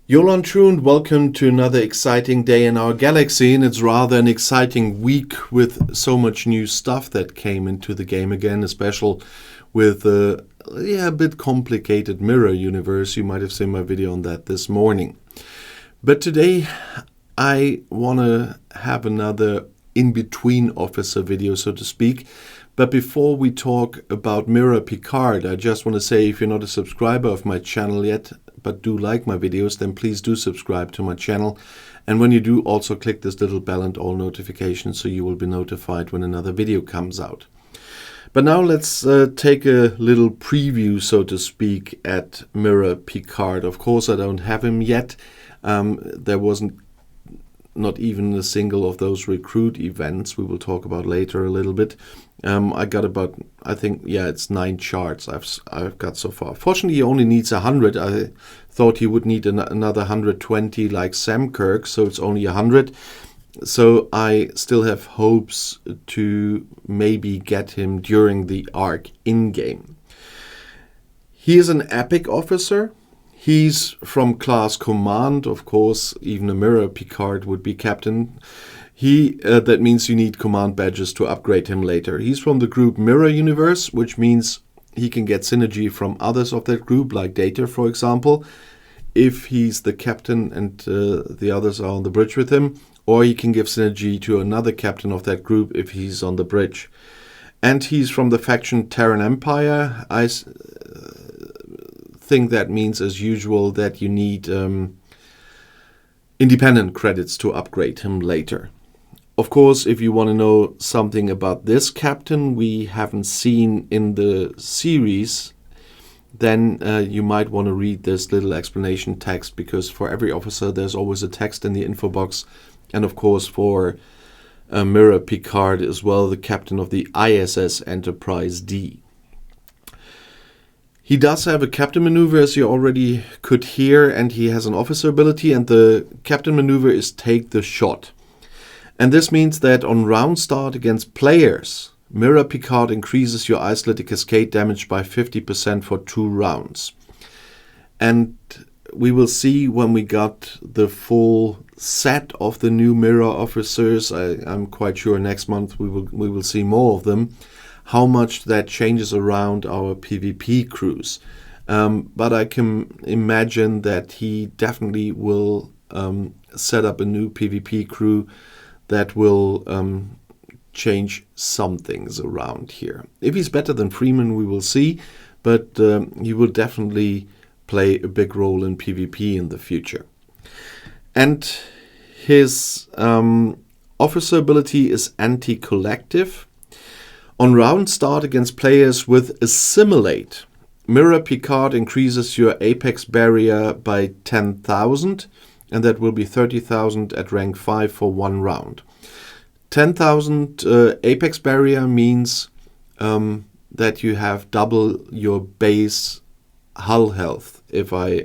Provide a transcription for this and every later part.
Yolan True and welcome to another exciting day in our galaxy, and it's rather an exciting week with so much new stuff that came into the game again, especially with a bit complicated mirror universe. You might have seen my video on that this morning. But today I want to have another in-between officer video, so to speak. But before we talk about Mirror Picardd, I just want to say, if you're not a subscriber of my channel yet, but do like my videos, then please do subscribe to my channel. And when you do, also click this little bell and all notifications so you will be notified when another video comes out. But now let's take a little preview, so to speak, at Mirror Picardd. Of course, I don't have him yet. There wasn't not even a single of those recruit events we will talk about later a little bit. I got about, it's 9 charts I've got so far. Fortunately, he only needs 100. I thought he would need another 120 like Sam Kirk, so it's only 100. So I still have hopes to maybe get him during the arc in-game. He is an epic officer. He's from class command, of course. Even a Mirror Picardd would be captain. That means you need command badges to upgrade him later. He's from the group Mirror Universe, which means he can get synergy from others of that group, like Data, for example, if he's the captain and the others are on the bridge with him, or he can give synergy to another captain of that group if he's on the bridge. And he's from the faction Terran Empire. I think that means, as usual, that you need independent credits to upgrade him later. Of course, if you want to know something about this captain we haven't seen in the series, then you might want to read this little explanation text, because for every officer there's always a text in the info box. And of course for Mirror Picardd as well, the captain of the ISS Enterprise D. He does have a captain maneuver, as you already could hear, and he has an officer ability, and the captain maneuver is Take the Shot. And this means that on round start against players, Mirror Picardd increases your isolytic cascade damage by 50% for 2 rounds. And we will see when we got the full set of the new mirror officers, I'm quite sure next month we will see more of them, how much that changes around our PvP crews. But I can imagine that he definitely will set up a new PvP crew that will change some things around here. If he's better than Freeman, we will see, but he will definitely play a big role in PvP in the future. And his officer ability is Anti-Collective. On round start against players with Assimilate, Mirror Picardd increases your apex barrier by 10,000, and that will be 30,000 at rank 5 for 1 round. 10,000 apex barrier means that you have double your base hull health, if I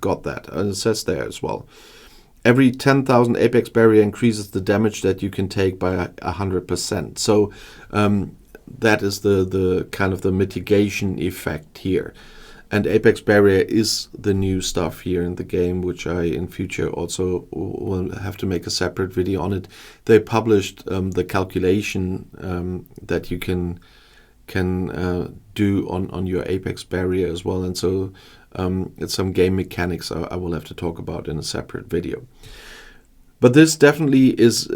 got that. And it says there as well. Every 10,000 apex barrier increases the damage that you can take by 100%. So that is the kind of the mitigation effect here. And apex barrier is the new stuff here in the game, which I in future also will have to make a separate video on it. They published the calculation that you can do on your apex barrier as well, and so it's some game mechanics I will have to talk about in a separate video. But this definitely is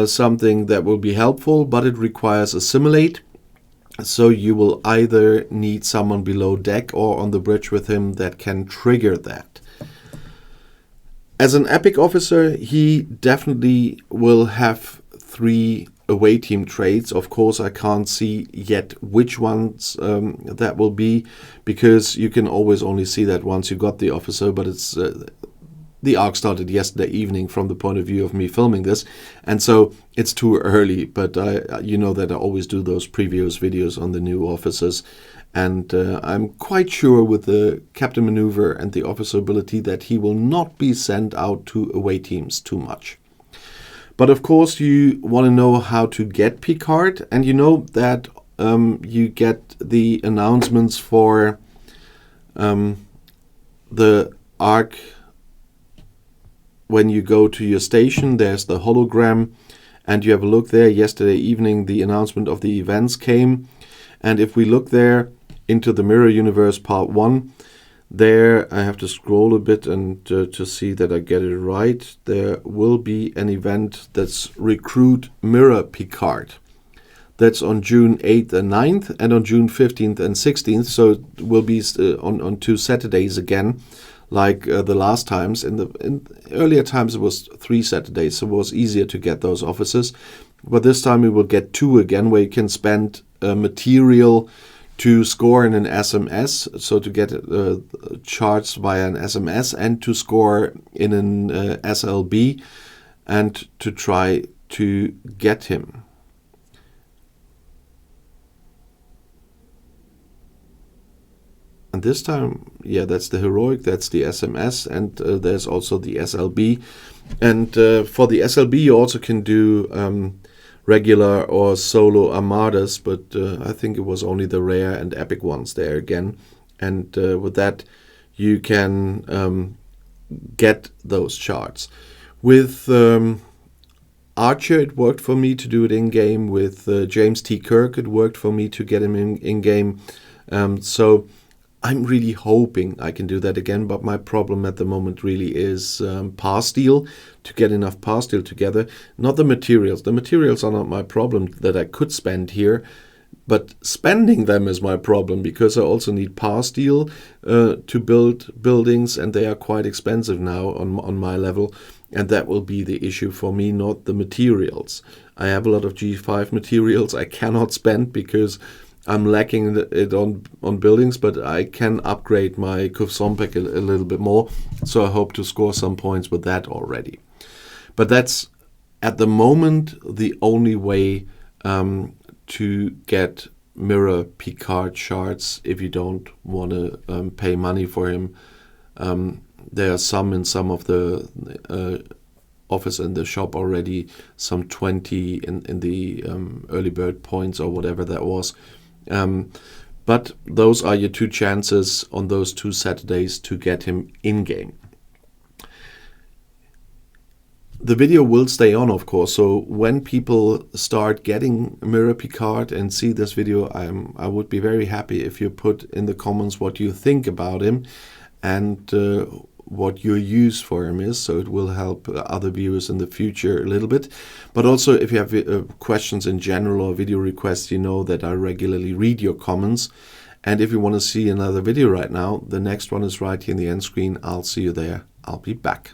something that will be helpful, but it requires Assimilate. So you will either need someone below deck or on the bridge with him that can trigger that. As an epic officer, he definitely will have 3 away team traits. Of course, I can't see yet which ones that will be, because you can always only see that once you got the officer, but it's the arc started yesterday evening from the point of view of me filming this, and so it's too early, but you know that I always do those previous videos on the new officers, and I'm quite sure with the captain maneuver and the officer ability that he will not be sent out to away teams too much. But of course you want to know how to get Picardd, and you know that you get the announcements for the arc when you go to your station, there's the hologram, and you have a look there. Yesterday evening, the announcement of the events came. And if we look there into the Mirror Universe Part 1, there I have to scroll a bit and to see that I get it right. There will be an event that's Recruit Mirror Picardd. That's on June 8th and 9th, and on June 15th and 16th. So it will be on 2 Saturdays again, like the last times. In earlier times it was 3 Saturdays, so it was easier to get those offices. But this time we will get 2 again, where you can spend material to score in an SMS, so to get charged via an SMS, and to score in an SLB, and to try to get him. And this time, yeah, that's the heroic, that's the SMS, and there's also the SLB. And for the SLB, you also can do regular or solo armadas, but I think it was only the rare and epic ones there again. And with that, you can get those charts. With Archer, it worked for me to do it in-game. With James T. Kirk, it worked for me to get him in-game. So I'm really hoping I can do that again, but my problem at the moment really is pass deal, to get enough pass deal together, not the materials. The materials are not my problem that I could spend here, but spending them is my problem, because I also need pass deal to build buildings, and they are quite expensive now on my level, and that will be the issue for me, not the materials. I have a lot of G5 materials I cannot spend because I'm lacking it on buildings, but I can upgrade my Kufsompek a little bit more, so I hope to score some points with that already. But that's, at the moment, the only way to get Mirror Picardd shards if you don't want to pay money for him. There are some in some of the office in the shop already, some 20 in the early bird points or whatever that was. But those are your 2 chances on those 2 Saturdays to get him in-game. The video will stay on, of course, so when people start getting Mirror Picardd and see this video, I would be very happy if you put in the comments what you think about him and what your use for him is, so it will help other viewers in the future a little bit. But also, if you have questions in general or video requests, you know that I regularly read your comments. And if you want to see another video right now, the next one is right here in the end screen. I'll see you there. I'll be back.